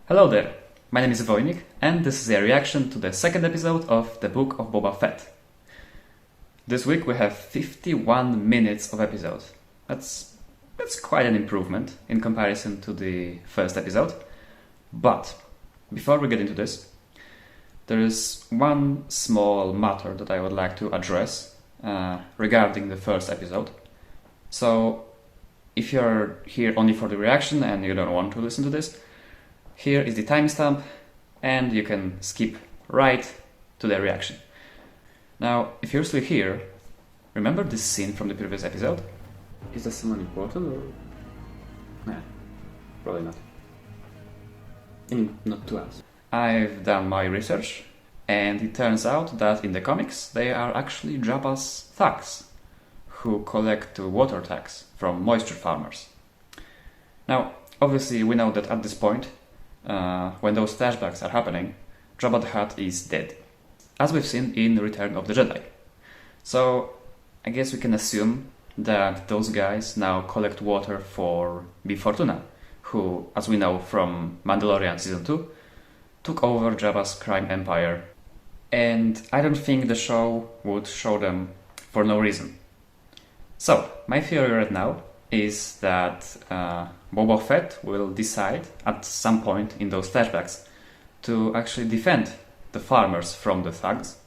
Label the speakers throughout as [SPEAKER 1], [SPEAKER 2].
[SPEAKER 1] Hello there, my name is Wojnik, and this is a reaction to the second episode of the Book of Boba Fett. This week we have 51 minutes of episode. That's quite an improvement in comparison to the first episode. But before we get into this, there is one small matter that I would like to address regarding the first episode. So if you're here only for the reaction and you don't want to listen to this, here is the timestamp, and you can skip right to the reaction. Now, if you're still here, remember this scene from the previous episode? Is that someone important or... Nah, probably not. I mean, not to us. I've done my research, and it turns out that in the comics they are actually Jabba's thugs, who collect water tax from moisture farmers. Now, obviously we know that at this point, when those flashbacks are happening, Jabba the Hutt is dead, as we've seen in Return of the Jedi. So I guess we can assume that those guys now collect water for Bib Fortuna, who, as we know from Mandalorian Season 2, took over Jabba's crime empire, and I don't think the show would show them for no reason. So, my theory right now is that Boba Fett will decide at some point in those flashbacks to actually defend the farmers from the thugs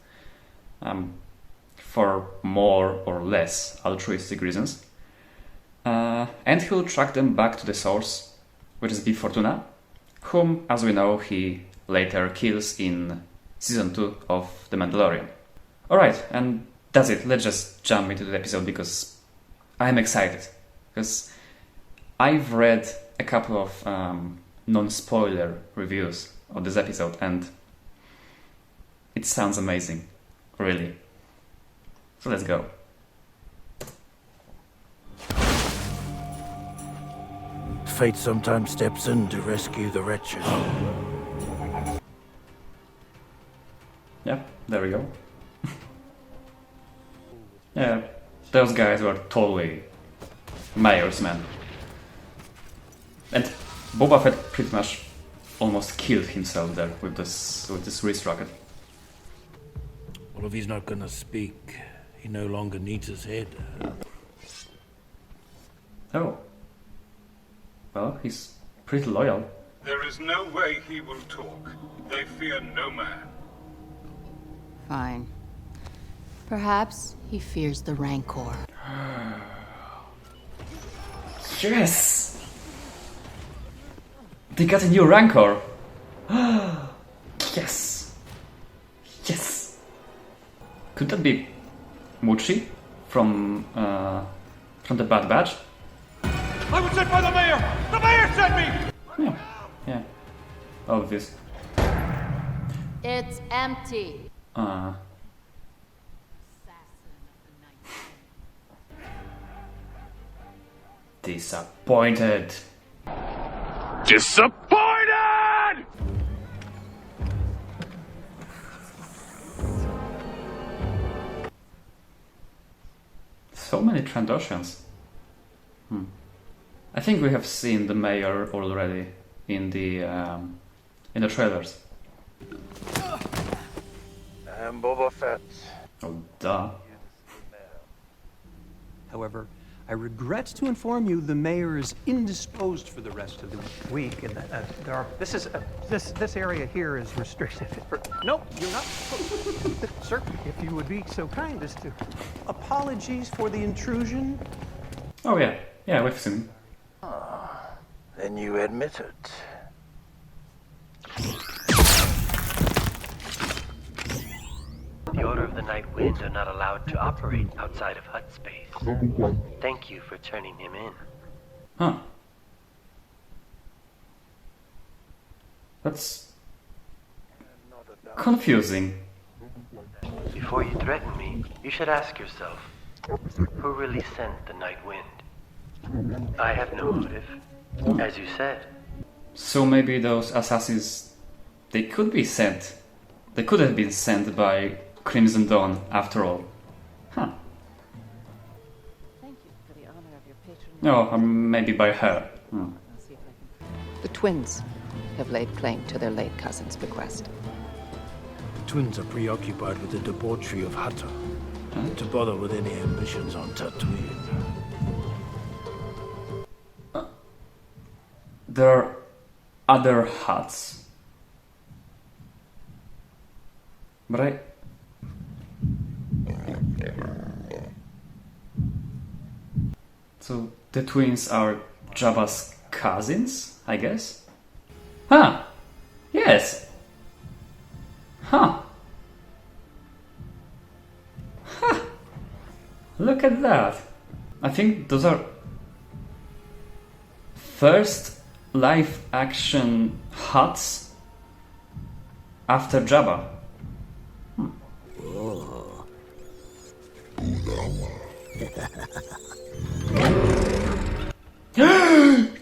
[SPEAKER 1] for more or less altruistic reasons, and he'll track them back to the source, which is Bib Fortuna, whom, as we know, he later kills in Season 2 of The Mandalorian. Alright, and that's it. Let's just jump into the episode because I'm excited. Because I've read a couple of non-spoiler reviews of this episode, and it sounds amazing, really. So let's go.
[SPEAKER 2] Fate sometimes steps in to rescue the wretched.
[SPEAKER 1] Yeah, there we go. Yeah, those guys were totally Mayor's men. And Boba Fett pretty much almost killed himself there with this wrist rocket.
[SPEAKER 2] Well, if he's not gonna speak, he no longer needs his head.
[SPEAKER 1] Oh. Well, he's pretty loyal.
[SPEAKER 3] There is no way he will talk. They fear no man.
[SPEAKER 4] Fine. Perhaps he fears the Rancor.
[SPEAKER 1] Yes! They got a new Rancor! Yes! Yes! Could that be Muchi from the Bad Batch?
[SPEAKER 3] I was sent by the mayor! The mayor sent me!
[SPEAKER 1] Yeah. Obvious.
[SPEAKER 4] It's empty.
[SPEAKER 1] Disappointed.
[SPEAKER 3] Disappointed!
[SPEAKER 1] So many Trandoshans. I think we have seen the mayor already in the trailers.
[SPEAKER 2] I'm Boba Fett.
[SPEAKER 1] Oh, duh.
[SPEAKER 5] However, I regret to inform you the mayor is indisposed for the rest of the week.
[SPEAKER 6] And this area here is restricted. No, you're not. Sir, if you would be so kind as to.
[SPEAKER 5] Apologies for the intrusion.
[SPEAKER 1] Oh yeah, we've seen him.
[SPEAKER 2] Then you admit it.
[SPEAKER 7] The Order of the Night Wind are not allowed to operate outside of Hutt space. Thank you for turning him in.
[SPEAKER 1] Huh. That's confusing.
[SPEAKER 7] Before you threaten me, you should ask yourself, who really sent the Night Wind? I have no motive, as you said.
[SPEAKER 1] So maybe those assassins, they could be sent. They could have been sent by Crimson Dawn after all. Huh.
[SPEAKER 4] Thank you for the honor of your patronage.
[SPEAKER 1] No, or maybe by her.
[SPEAKER 4] The twins. have laid claim to their late cousin's bequest.
[SPEAKER 2] The twins are preoccupied with the debauchery of Hutta. To bother with any ambitions on Tatooine.
[SPEAKER 1] There are other huts. But I... So the twins are Jabba's cousins, I guess? Huh! Yes! Huh! Huh! Look at that! I think those are first live action huts after Jabba.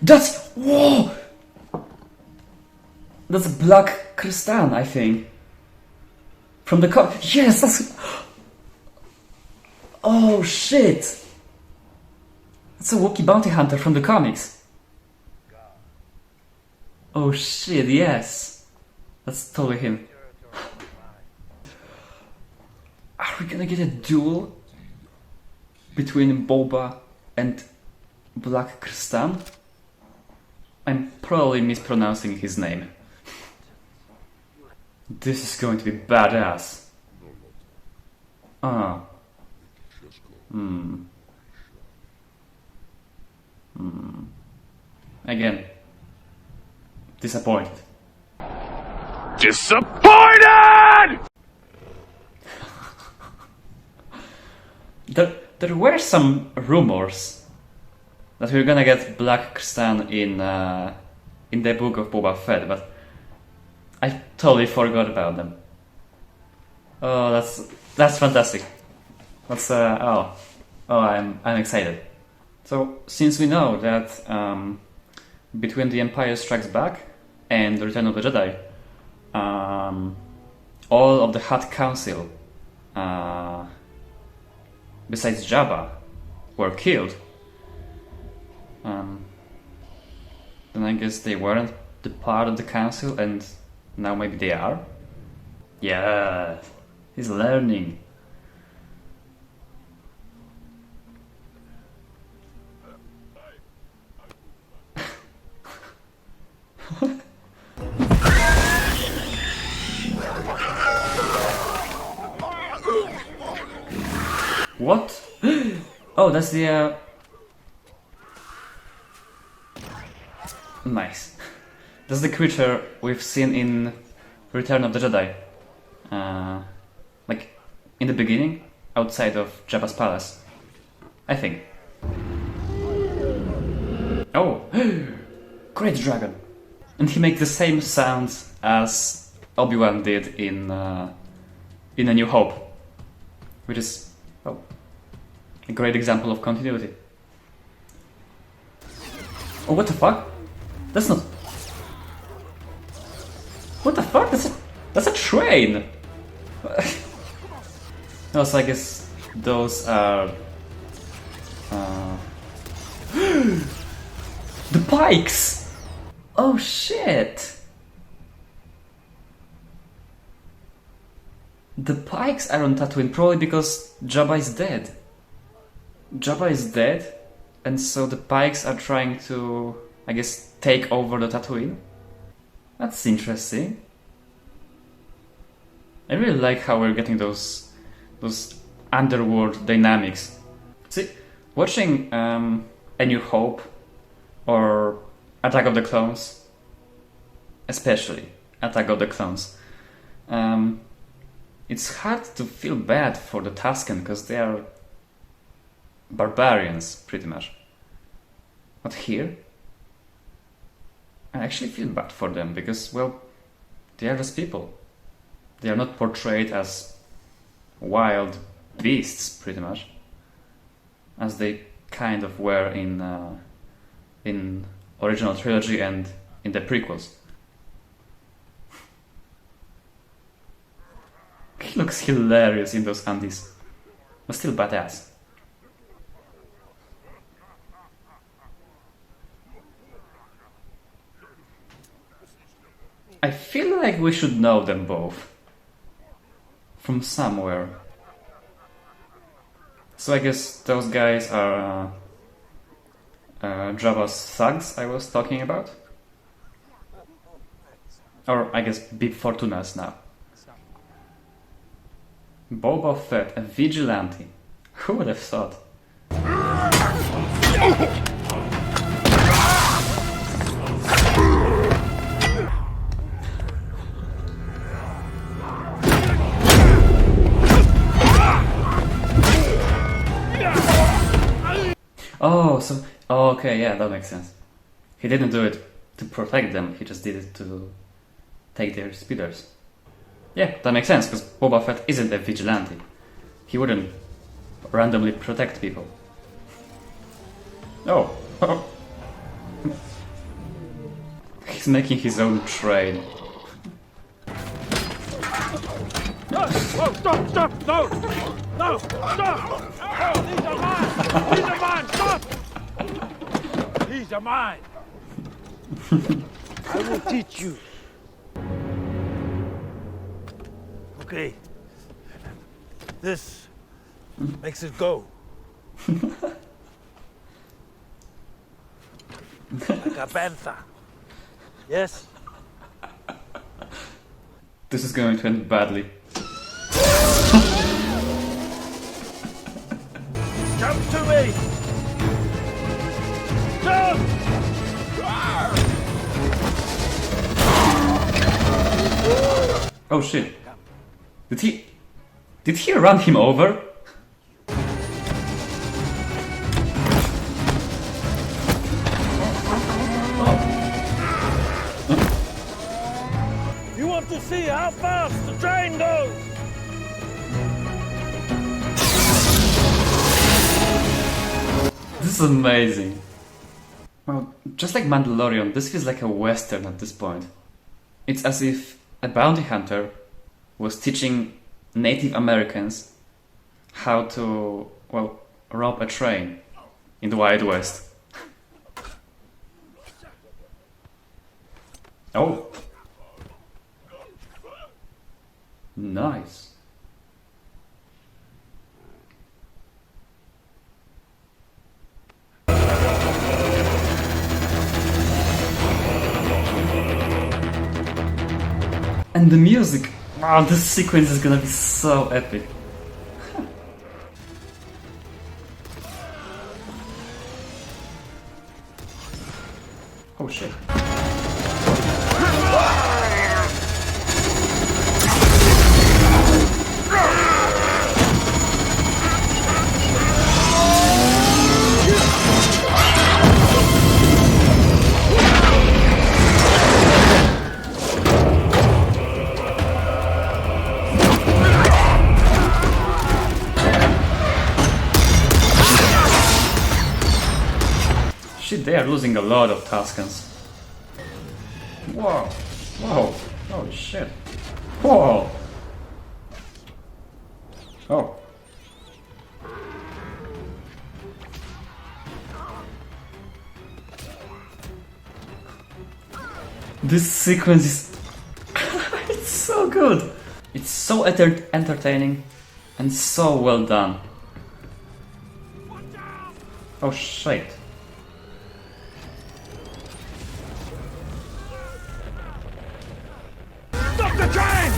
[SPEAKER 1] That's... Whoa! That's Black Kristan, I think. From the yes, that's... Oh shit! That's a Wookiee bounty hunter from the comics. Oh shit, yes. That's totally him. Are we gonna get a duel between Boba and Black Kristan? I'm probably mispronouncing his name. This is going to be badass. Again, disappointed.
[SPEAKER 3] Disappointed!
[SPEAKER 1] There were some rumors that we were gonna get Black Kristan in the book of Boba Fett, but I totally forgot about them. Oh, that's fantastic. That's I'm excited. So since we know that between The Empire Strikes Back and The Return of the Jedi, all of the Hutt Council, besides Jabba, were killed, then I guess they weren't the part of the council, and now maybe they are? Yeah, he's learning. What? Oh, that's the nice. That's the creature we've seen in Return of the Jedi. Like in the beginning, outside of Jabba's palace. I think. Oh, great dragon! And he makes the same sounds as Obi-Wan did in A New Hope, which is a great example of continuity. Oh, what the fuck? That's not... What the fuck? That's a train! Also, I guess those are... the pikes! Oh shit! The pikes are on Tatooine probably because Jabba is dead. Jabba is dead, and so the pikes are trying to, I guess, take over the Tatooine. That's interesting. I really like how we're getting those underworld dynamics. See, watching A New Hope or Attack of the Clones, especially Attack of the Clones, it's hard to feel bad for the Tusken because they are barbarians, pretty much. But here, I actually feel bad for them because, well, they are just people. They are not portrayed as wild beasts, pretty much, as they kind of were in original trilogy and in the prequels. He looks hilarious in those undies, but still badass. I feel like we should know them both. From somewhere. So I guess those guys are Jabba's thugs I was talking about. Or I guess Bib Fortunas now. Boba Fett, a vigilante. Who would have thought? Oh, so... Oh, okay, yeah, that makes sense. He didn't do it to protect them, he just did it to take their speeders. Yeah, that makes sense, because Boba Fett isn't a vigilante. He wouldn't randomly protect people. Oh. He's making his own train.
[SPEAKER 2] Whoa, stop, stop, no! No, stop! No, these are mine! These are mine, stop! These are mine! I will teach you. Okay. This makes it go. Like a panther. Yes?
[SPEAKER 1] This is going to end badly.
[SPEAKER 2] Jump to me! Jump!
[SPEAKER 1] Oh shit. Did he run him over?
[SPEAKER 2] You want to see how fast the train goes?
[SPEAKER 1] This is amazing. Well, just like Mandalorian, this feels like a western at this point. It's as if a bounty hunter was teaching Native Americans how to, well, rob a train in the Wild West. Oh. Nice. And the music, wow, this sequence is gonna be so epic. Oh shit. Shit, they are losing a lot of Tuscans. Whoa, whoa, holy shit. Whoa. Oh. This sequence is... it's so good. It's so entertaining and so well done. Oh shit.
[SPEAKER 2] Stop the train!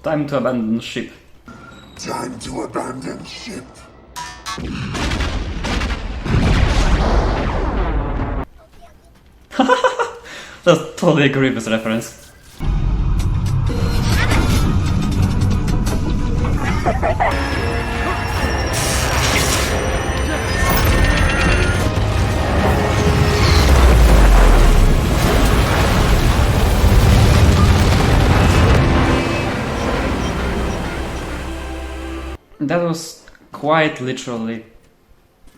[SPEAKER 1] Time to abandon ship.
[SPEAKER 8] Time to abandon ship.
[SPEAKER 1] That's totally a Grievous reference. That was quite literally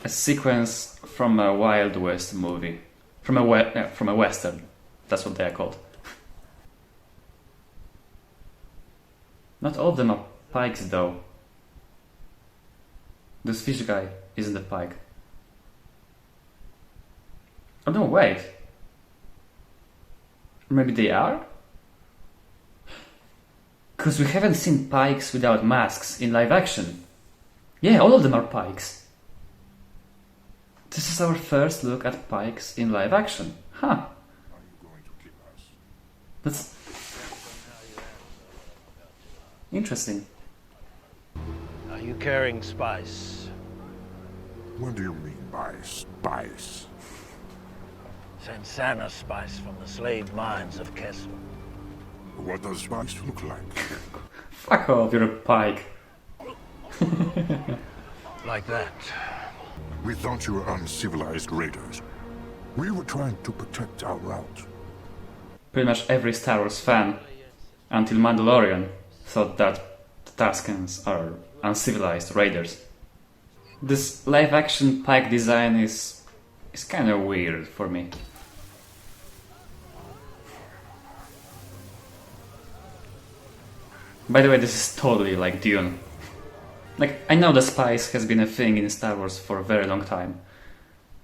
[SPEAKER 1] a sequence from a Wild West movie. From a western. That's what they are called. Not all of them are pikes though. This fish guy isn't a pike. Oh no, wait. Maybe they are? Because we haven't seen Pikes without masks in live action. Yeah, all of them are Pikes. This is our first look at Pikes in live action. Huh. That's interesting.
[SPEAKER 2] Are you carrying spice?
[SPEAKER 8] What do you mean by spice?
[SPEAKER 2] Sansana spice from the slave mines of Kessel.
[SPEAKER 8] What does spice look like?
[SPEAKER 1] Fuck off, you're a Pike.
[SPEAKER 2] Like that.
[SPEAKER 8] We thought you were uncivilized raiders. We were trying to protect our route.
[SPEAKER 1] Pretty much every Star Wars fan, until Mandalorian, thought that the Tuscans are uncivilized raiders. This live-action Pike design is kind of weird for me. By the way, this is totally like Dune. Like, I know the spice has been a thing in Star Wars for a very long time.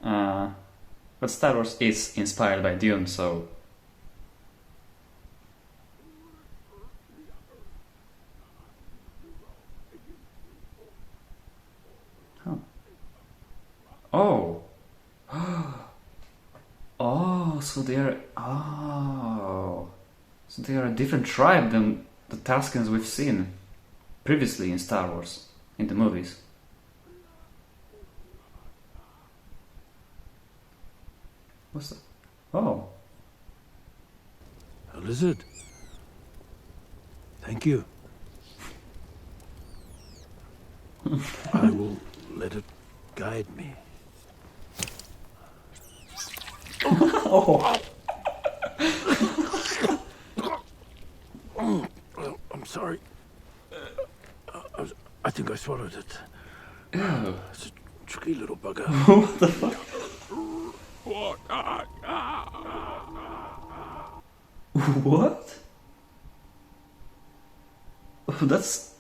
[SPEAKER 1] But Star Wars is inspired by Dune, so... Huh. Oh! Oh, so they are... Oh! So they are a different tribe than the Tuscans we've seen previously in Star Wars, in the movies. What's that? Oh.
[SPEAKER 2] A lizard. Thank you. I will let it guide me.
[SPEAKER 1] Oh.
[SPEAKER 2] I'm sorry. I think I swallowed it.
[SPEAKER 1] Ew.
[SPEAKER 2] It's a tricky little bugger.
[SPEAKER 1] What the fuck? What? Oh, that's...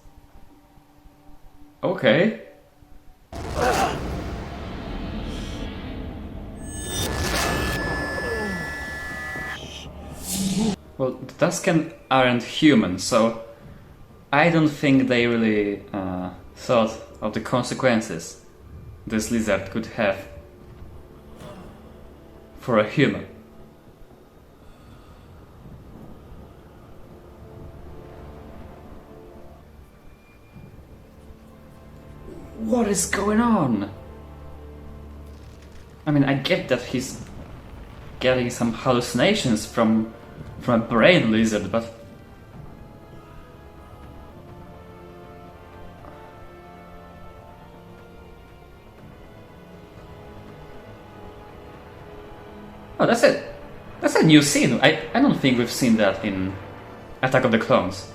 [SPEAKER 1] Okay. Well, the Tusken aren't human, so I don't think they really thought of the consequences this lizard could have for a human. What is going on? I mean, I get that he's getting some hallucinations from a brain lizard, but... Oh, that's it. That's a new scene. I don't think we've seen that in Attack of the Clones.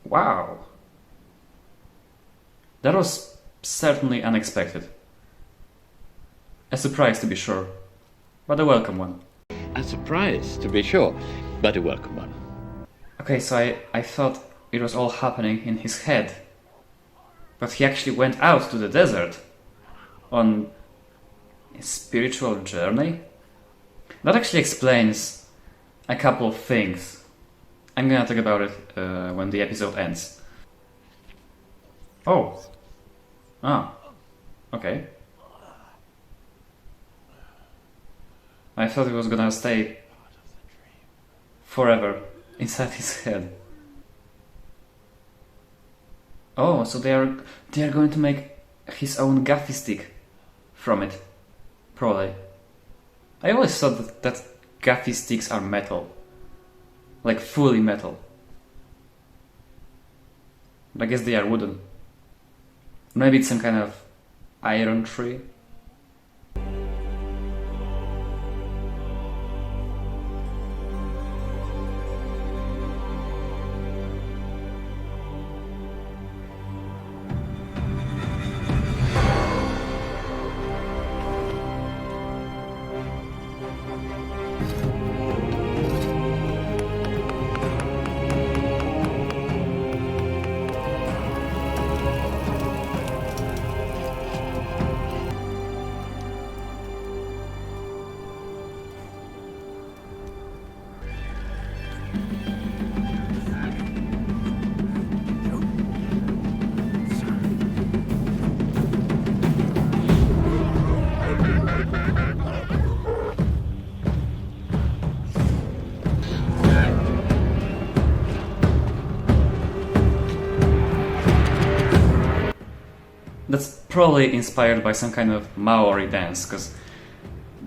[SPEAKER 1] Wow. That was certainly unexpected. A surprise, to be sure, but a welcome one.
[SPEAKER 9] A surprise, to be sure, but a welcome one.
[SPEAKER 1] Okay, so I thought it was all happening in his head, but he actually went out to the desert on a spiritual journey? That actually explains a couple of things. I'm gonna talk about it when the episode ends. Oh. Ah. Okay. I thought it was gonna stay forever inside his head. Oh, so they are going to make his own gaffy stick from it. Probably. I always thought that gaffy sticks are metal. Like fully metal. But I guess they are wooden. Maybe it's some kind of iron tree. that's probably inspired by some kind of Maori dance, because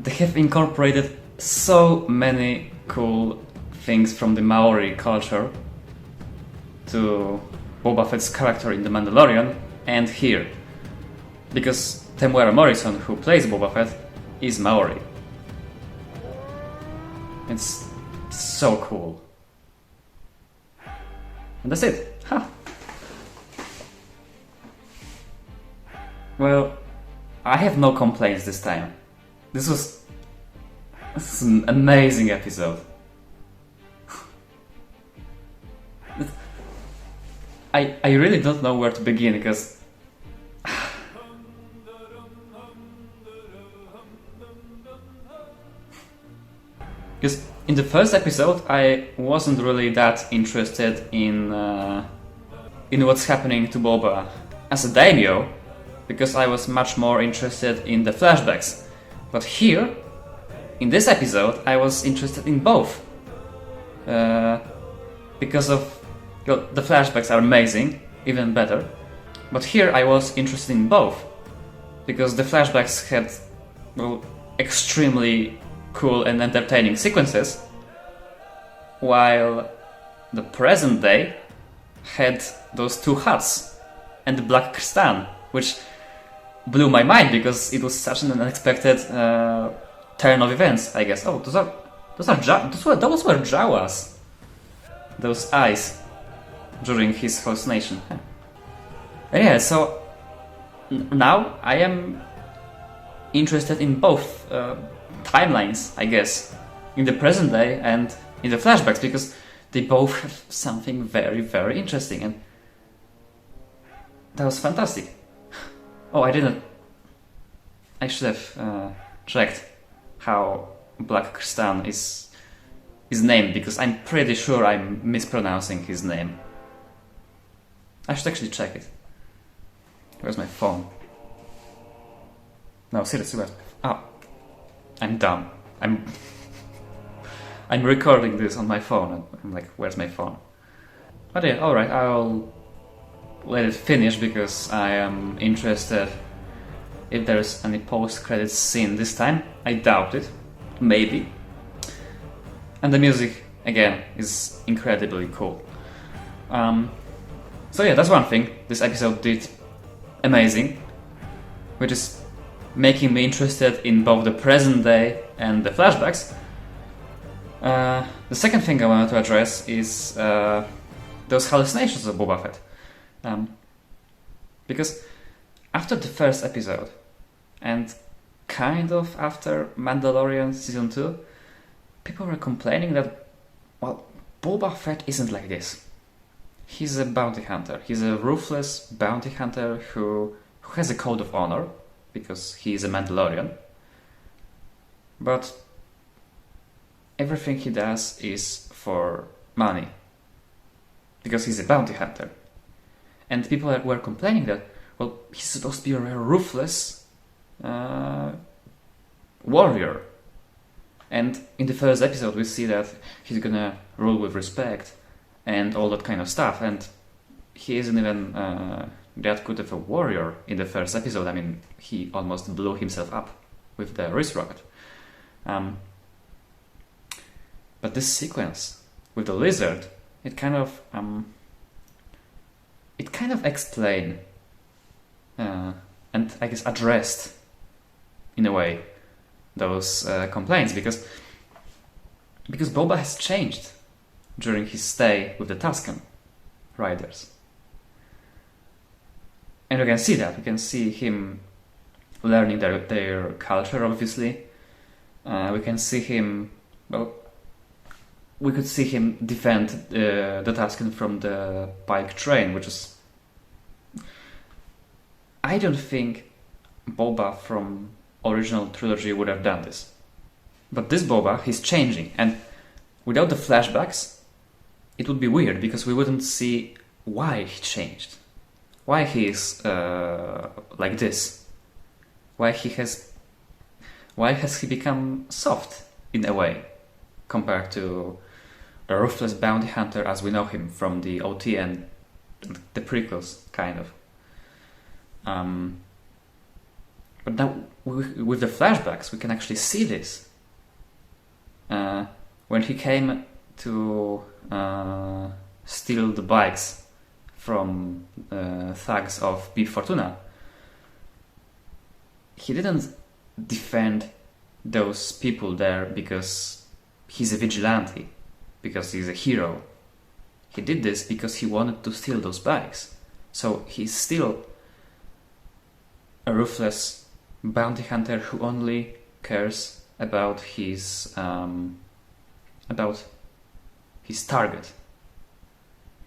[SPEAKER 1] they have incorporated so many cool things from the Maori culture to Boba Fett's character in The Mandalorian and here. Because Temuera Morrison, who plays Boba Fett, is Maori. It's so cool. And that's it. Huh. Well, I have no complaints this time. This is an amazing episode. I really don't know where to begin, because in the first episode I wasn't really that interested in what's happening to Boba as a daimyo, because I was much more interested in the flashbacks. But here, in this episode, I was interested in both. Because of the flashbacks are amazing, even better. But here I was interested in both, because the flashbacks had extremely cool and entertaining sequences, while the present day had those two huts and the Black Kristan, which blew my mind because it was such an unexpected turn of events, I guess. Oh, those were Jawas. Those eyes during his hallucination. Yeah, so now I am interested in both timelines, I guess, in the present day and in the flashbacks, because they both have something very, very interesting, and that was fantastic. Oh, I should have checked how Black Kristan is named, because I'm pretty sure I'm mispronouncing his name. I should actually check it. Where's my phone? No, seriously, where's my phone? Oh, I'm dumb. I'm recording this on my phone, and I'm like, where's my phone? But yeah, alright, I'll let it finish, because I am interested if there's any post-credits scene this time. I doubt it. Maybe. And the music, again, is incredibly cool. So yeah, that's one thing this episode did amazing, which is making me interested in both the present day and the flashbacks. The second thing I wanted to address is those hallucinations of Boba Fett. Because after the first episode, and kind of after Mandalorian Season 2, people were complaining that, well, Boba Fett isn't like this. He's a bounty hunter. He's a ruthless bounty hunter who has a code of honor, because he is a Mandalorian. But everything he does is for money, because he's a bounty hunter. And people were complaining that, well, he's supposed to be a ruthless warrior. And in the first episode we see that he's gonna rule with respect and all that kind of stuff, and he isn't even that good of a warrior in the first episode. I mean, he almost blew himself up with the wrist rocket. But this sequence with the lizard, it kind of explained and I guess addressed in a way those complaints, because Boba has changed during his stay with the Tusken Riders. And you can see that. You can see him learning their culture, obviously. We can see him, well, we could see him defend the Tusken from the Pike train, which is... I don't think Boba from original trilogy would have done this. But this Boba, he's changing, and without the flashbacks, it would be weird, because we wouldn't see why he changed. Why he is like this. Why has he become soft, in a way, compared to a ruthless bounty hunter as we know him from the OT and the prequels, kind of. But now, with the flashbacks, we can actually see this. When he came to steal the bikes from thugs of Bib Fortuna, he didn't defend those people there because he's a vigilante, because he's a hero. He did this because he wanted to steal those bikes. So he's still a ruthless bounty hunter who only cares about his target.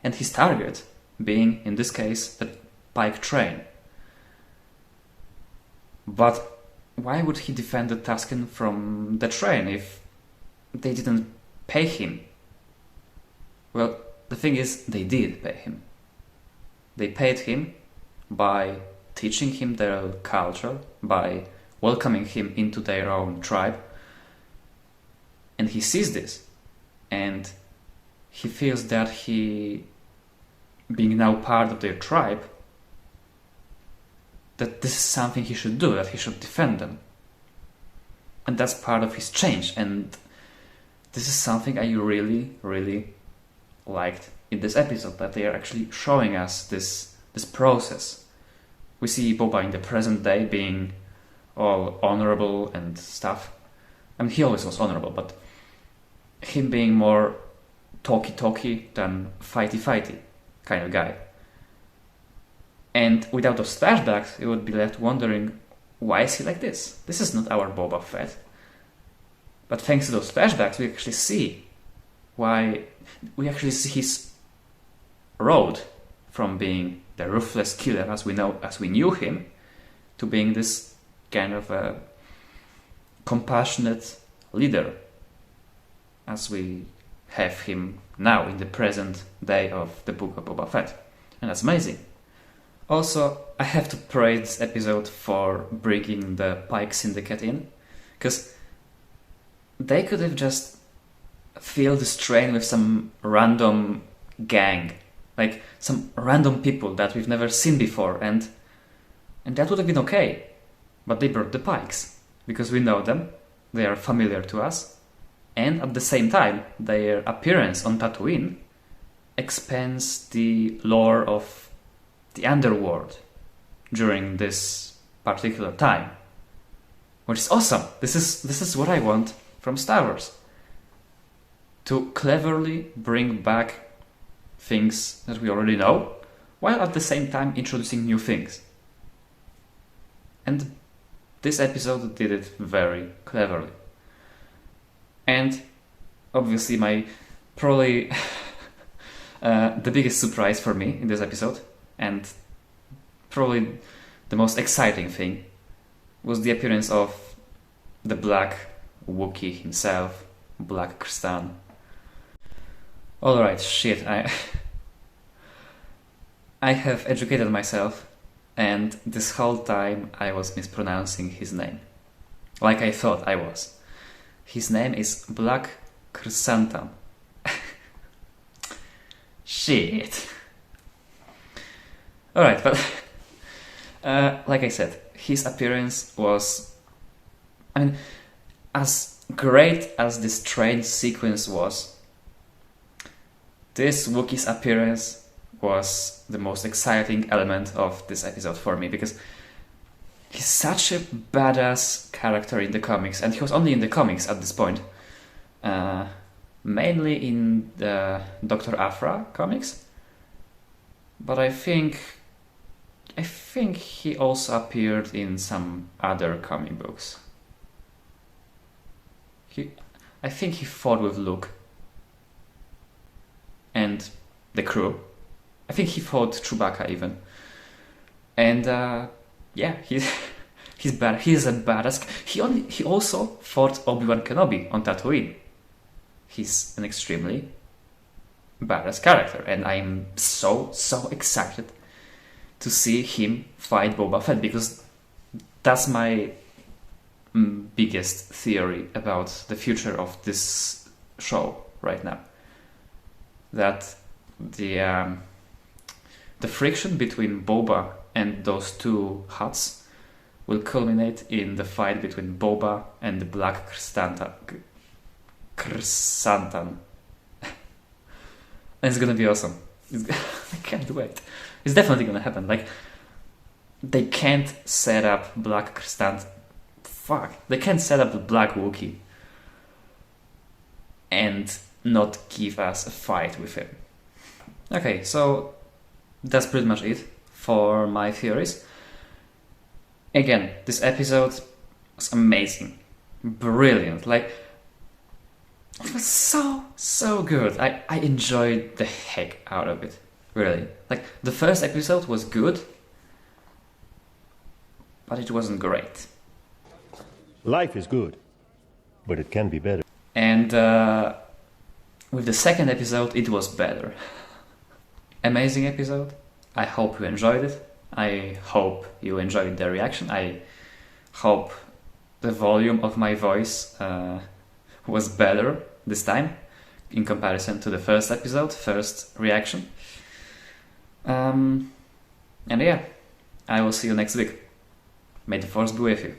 [SPEAKER 1] And his target being, in this case, the pike train. But why would he defend the Tusken from the train if they didn't pay him? Well, the thing is, they did pay him. They paid him by teaching him their culture, by welcoming him into their own tribe. And he sees this. And he feels that he, being now part of their tribe, that this is something he should do, that he should defend them. And that's part of his change. And this is something I really, really liked in this episode, that they are actually showing us this process. We see Boba in the present day being all honorable and stuff. I mean, he always was honorable, but him being more talky than fighty kind of guy. And without those flashbacks, you would be left wondering, why is he like this? This is not our Boba Fett. But thanks to those flashbacks, we actually see why. We actually see his road from being the ruthless killer as we knew him, to being this kind of a compassionate leader as we have him now in the present day of the Book of Boba Fett. And that's amazing. Also, I have to praise this episode for bringing the Pike Syndicate in, because they could have just filled this train with some random gang, like some random people that we've never seen before, and that would have been okay. But they brought the Pikes, because we know them, they are familiar to us, and at the same time, their appearance on Tatooine expands the lore of the underworld during this particular time, which is awesome. This is what I want from Star Wars. To cleverly bring back things that we already know, while at the same time introducing new things. And this episode did it very cleverly. And obviously my probably the biggest surprise for me in this episode, and probably the most exciting thing, was the appearance of the Black Wookiee himself, Black Krrsantan. Alright, shit, I have educated myself, and this whole time I was mispronouncing his name. Like I thought I was. His name is Black Krrsantan. Shit. Alright, but like I said, his appearance was, I mean, as great as this train sequence was, this Wookiee's appearance was the most exciting element of this episode for me, because he's such a badass character in the comics, and he was only in the comics at this point, mainly in the Dr. Aphra comics, but I think he also appeared in some other comic books. I think he fought with Luke and the crew. I think he fought Chewbacca even. And yeah, he's bad. He is a badass. He also fought Obi-Wan Kenobi on Tatooine. He's an extremely badass character, and I'm so excited to see him fight Boba Fett, because that's my biggest theory about the future of this show right now. That the the friction between Boba and those two huts will culminate in the fight between Boba and the Black Chrysanthemum. And it's gonna be awesome. I can't wait. It's definitely gonna happen. Like, they can't set up Black Chrysanthemum. Fuck. They can't set up the Black Wookiee and not give us a fight with him. Okay, so that's pretty much it for my theories. Again, this episode was amazing. Brilliant. Like, it was so good. I enjoyed the heck out of it. Really. Like, the first episode was good, but it wasn't great.
[SPEAKER 10] Life is good, but it can be better.
[SPEAKER 1] And with the second episode, it was better. Amazing episode. I hope you enjoyed it. I hope you enjoyed the reaction. I hope the volume of my voice was better this time in comparison to the first episode, first reaction. And yeah, I will see you next week. May the Force be with you.